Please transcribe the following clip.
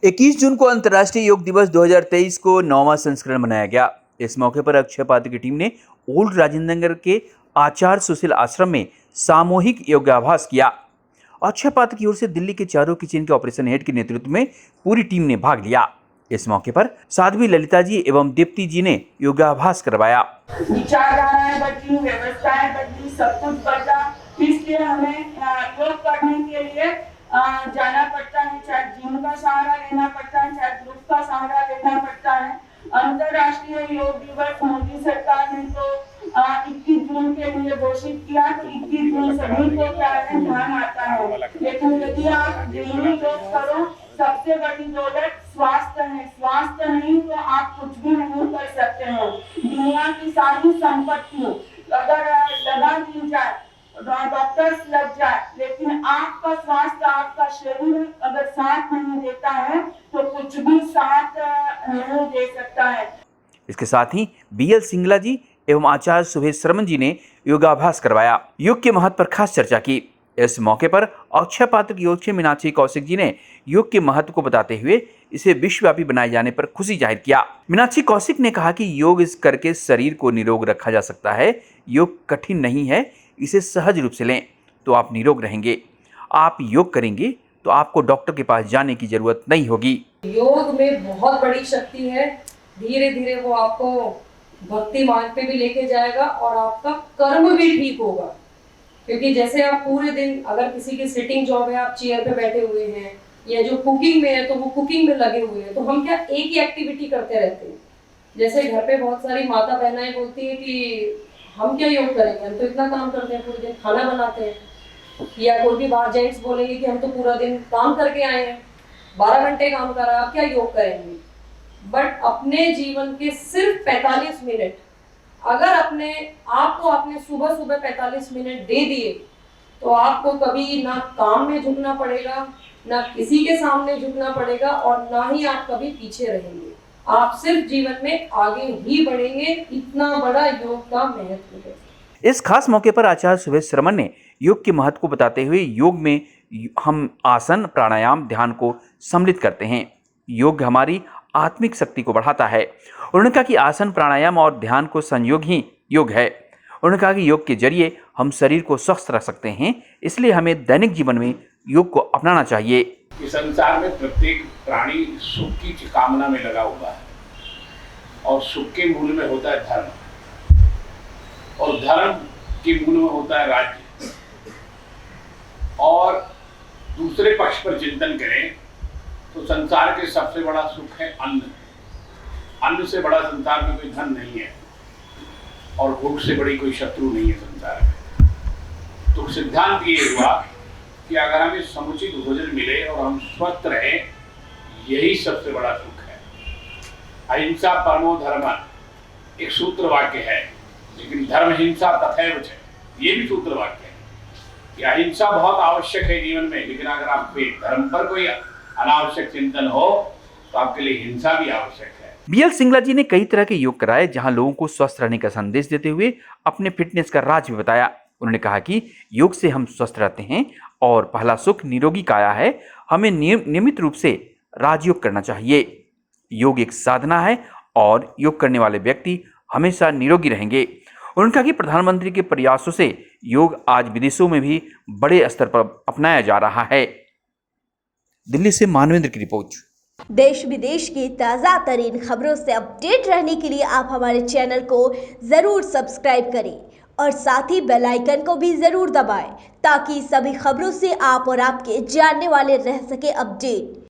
21 जून को अंतर्राष्ट्रीय योग दिवस 2023 को 9वां संस्करण मनाया गया। इस मौके पर अक्षय पात्र की टीम ने ओल्ड राजेंद्र नगर के आचार्य सुशील आश्रम में सामूहिक योगाभ्यास किया। अक्षय पात्र की ओर से दिल्ली के चारों किचन के ऑपरेशन हेड के नेतृत्व में पूरी टीम ने भाग लिया। इस मौके पर साध्वी ललिता जी एवं दीप्ति जी ने योगाभ्यास करवाया। विचारधाराएं बदली, व्यवस्थाएं बदली, सब कुछ बदला, इसलिए हमें योग करने के लिए जाना पड़ता है, चाहे जिम का सहारा लेना पड़ता है, चाहे ग्रुप का सहारा लेना पड़ता है। अंतर्राष्ट्रीय योग दिवस मोदी सरकार ने तो 21 जून के लिए घोषित किया, तो 21 जून सभी को क्या है ध्यान आता है। लेकिन यदि आप डेली योग करो, सबसे बड़ी दौलत स्वास्थ्य है। स्वास्थ्य नहीं तो आप कुछ भी नहीं कर सकते हो। दुनिया की सारी संपत्ति अगर लगा दी जाए, डॉक्टर्स लग जाए, लेकिन आपका स्वास्थ्य, आपका शरीर अगर साथ नहीं देता है तो कुछ भी साथ नहीं दे सकता है। इसके साथ ही BL सिंगला जी एवं आचार्य सुभेश शर्मन जी ने योगाभ्यास करवाया। योग के महत्व पर खास चर्चा की। इस मौके पर अक्षय पात्र की ओर से मीनाक्षी कौशिक जी ने योग के महत्व को बताते हुए इसे विश्वव्यापी बनाए जाने पर खुशी जाहिर किया। मीनाक्षी कौशिक ने कहा कि योग इस करके शरीर को निरोग रखा जा सकता है। योग कठिन नहीं है, इसे सहज रूप से लें तो आप निरोग रहेंगे। आप योग करेंगे तो आपको डॉक्टर के पास जाने की जरूरत नहीं होगी। योग में बहुत बड़ी शक्ति है। धीरे धीरे वो आपको भक्ति मार्ग पे भी लेके जाएगा और आपका कर्म भी ठीक होगा। क्योंकि जैसे आप पूरे दिन, अगर किसी की सिटिंग जॉब है, आप चेयर पे बैठे हुए हैं, या जो कुकिंग में है तो वो कुकिंग में लगे हुए हैं, तो हम क्या एक ही एक्टिविटी करते रहते हैं। जैसे घर पे बहुत सारी माता बहनाएं बोलती है कि हम क्या योग करेंगे, हम तो इतना काम करते हैं, पूरे दिन खाना बनाते हैं। या कोई भी बाहर जेंट्स बोलेंगे कि हम तो पूरा दिन काम करके आए हैं, 12 घंटे काम कर रहा है, आप क्या योग करेंगे। बट अपने जीवन के सिर्फ 45 मिनट अगर अपने आपको आपने सुबह सुबह 45 मिनट दे दिए तो आपको कभी ना काम में झुकना पड़ेगा, ना किसी के सामने झुकना पड़ेगा, और ना ही आप कभी पीछे रहेंगे। आप सिर्फ जीवन में आगे ही बढ़ेंगे। इतना बड़ा योग का महत्व है। इस खास मौके पर आचार्य सुभेश शर्मन ने योग के महत्व को बताते हुए योग में हम आसन, प्राणायाम, ध्यान को सम्मिलित करते हैं। योग हमारी आत्मिक शक्ति को बढ़ाता है। उन्होंने कहा कि आसन, प्राणायाम और ध्यान को संयोग ही योग है। उन्होंने कहा कि योग के जरिए हम शरीर को स्वस्थ रख सकते हैं, इसलिए हमें दैनिक जीवन में योग को अपनाना चाहिए। इस संसार में प्रत्येक प्राणी सुख की कामना में लगा हुआ है, और सुख के मूल में होता है धर्म, और धर्म के मूल में होता है राज्य। और दूसरे पक्ष पर चिंतन करें तो संसार के सबसे बड़ा सुख है अन्न। अन्न से बड़ा संसार में कोई धन नहीं है, और भूख से बड़ी कोई शत्रु नहीं है संसार में। तो सिद्धांत ये हुआ कि अगर हमें समुचित भोजन मिले और हम स्वस्थ रहें, यही सबसे बड़ा सुख है। अहिंसा परमो धर्म एक सूत्र वाक्य है, लेकिन धर्म हिंसा तथैव च, ये भी सूत्र वाक्य है कि अहिंसा बहुत आवश्यक है जीवन में, लेकिन अगर आपके धर्म पर कोई अनावश्यक चिंतन हो तो आपके लिए हिंसा भी आवश्यक है। BL सिंगला जी ने कई तरह के योग कराए, जहां लोगों को स्वस्थ रहने का संदेश देते हुए अपने फिटनेस का राज भी बताया। उन्होंने कहा कि योग से हम स्वस्थ रहते हैं और पहला सुख निरोगी काया है। हमें नियमित रूप से राजयोग करना चाहिए। योग एक साधना है और योग करने वाले व्यक्ति हमेशा निरोगी रहेंगे। उन्होंने कहा कि प्रधानमंत्री के प्रयासों से योग आज विदेशों में भी बड़े स्तर पर अपनाया जा रहा है। दिल्ली से मानवेंद्र की रिपोर्ट। देश विदेश की ताज़ा तरीन खबरों से अपडेट रहने के लिए आप हमारे चैनल को ज़रूर सब्सक्राइब करें और साथ ही बेल आइकन को भी ज़रूर दबाएं, ताकि सभी खबरों से आप और आपके जानने वाले रह सके अपडेट।